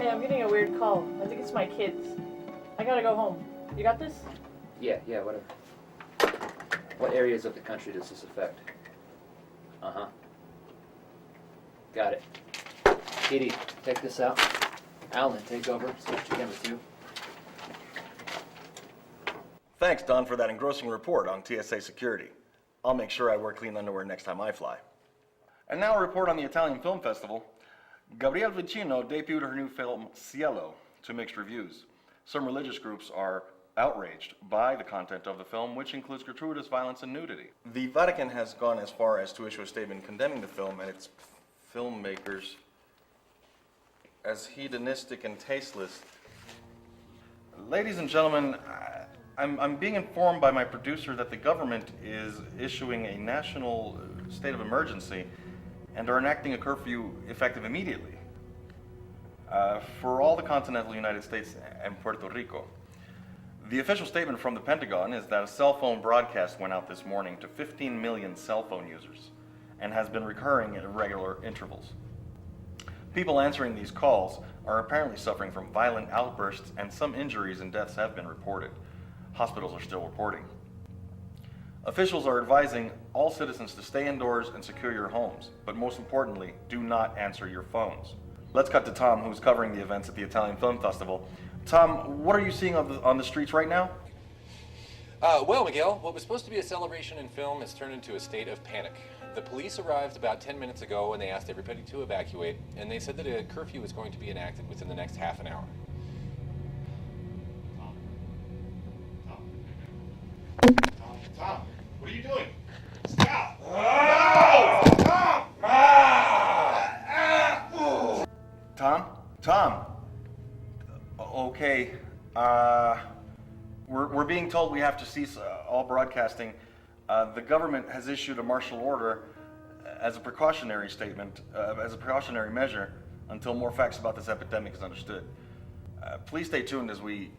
Hey, I'm getting a weird call. I think it's my kids. I gotta go home. You got this? Yeah, whatever. What areas of the country does this affect? Uh-huh. Got it. Katie, take this out. Alan, take over. Switch to camera 2. Thanks, Don, for that engrossing report on TSA security. I'll make sure I wear clean underwear next time I fly. And now a report on the Italian Film Festival. Gabrielle Vicino debuted her new film, Cielo, to mixed reviews. Some religious groups are outraged by the content of the film, which includes gratuitous violence and nudity. The Vatican has gone as far as to issue a statement condemning the film and its filmmakers as hedonistic and tasteless. Ladies and gentlemen, I'm being informed by my producer that the government is issuing a national state of emergency and are enacting a curfew effective immediately for all the continental United States and Puerto Rico. The official statement from the Pentagon is that a cell phone broadcast went out this morning to 15 million cell phone users and has been recurring at irregular intervals. People answering these calls are apparently suffering from violent outbursts, and some injuries and deaths have been reported. Hospitals are still reporting. Officials are advising all citizens to stay indoors and secure your homes, but most importantly, do not answer your phones. Let's cut to Tom, who's covering the events at the Italian Film Festival. Tom, what are you seeing on the streets right now? Well, Miguel, what was supposed to be a celebration in film has turned into a state of panic. The police arrived about 10 minutes ago and they asked everybody to evacuate, and they said that a curfew is going to be enacted within the next half an hour. Tom, what are you doing? Stop! No! Tom! Tom? Okay, we're being told we have to cease all broadcasting. The government has issued a martial order as a precautionary statement, as a precautionary measure, until more facts about this epidemic is understood. Please stay tuned as we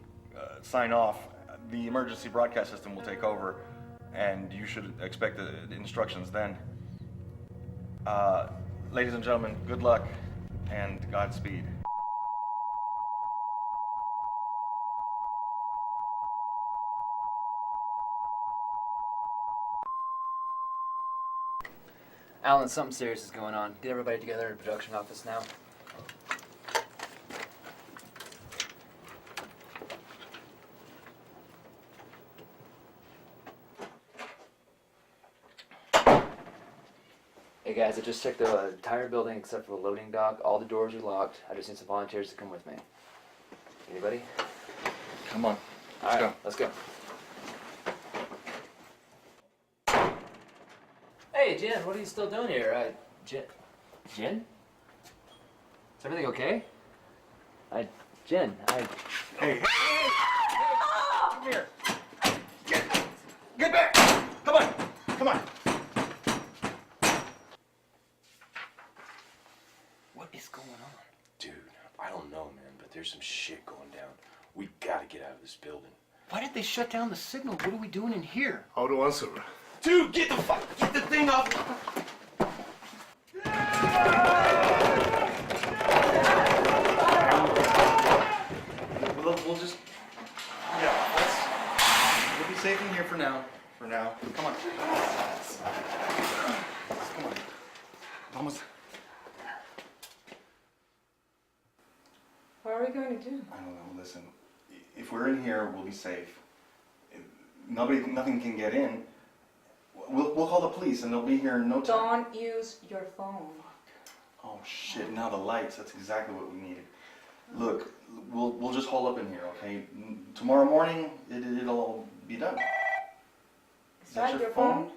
sign off. The emergency broadcast system will take over, and you should expect the instructions then. Ladies and gentlemen, good luck and Godspeed. Alan, something serious is going on. Get everybody together in the production office now. Hey guys, I just checked the entire building except for the loading dock. All the doors are locked. I just need some volunteers to come with me. Anybody? Come on. All right, let's go. Hey, Jen, what are you still doing here? Jen? Is everything okay? Jen, Hey. Come here. Get back. Come on. What is going on? Dude, I don't know, man, but there's some shit going down. We gotta get out of this building. Why did they shut down the signal? What are we doing in here? How to answer? Dude, get the thing off! We'll just, we'll be safe in here for now. Come on. Come on. Vamos. What are we going to do? I don't know, listen. If we're in here, we'll be safe. Nothing can get in. We'll call the police and they'll be here in no time. Don't use your phone. Oh shit, now the lights, that's exactly what we needed. Look, we'll just hole up in here, okay? Tomorrow morning, it'll all be done. Is that your phone?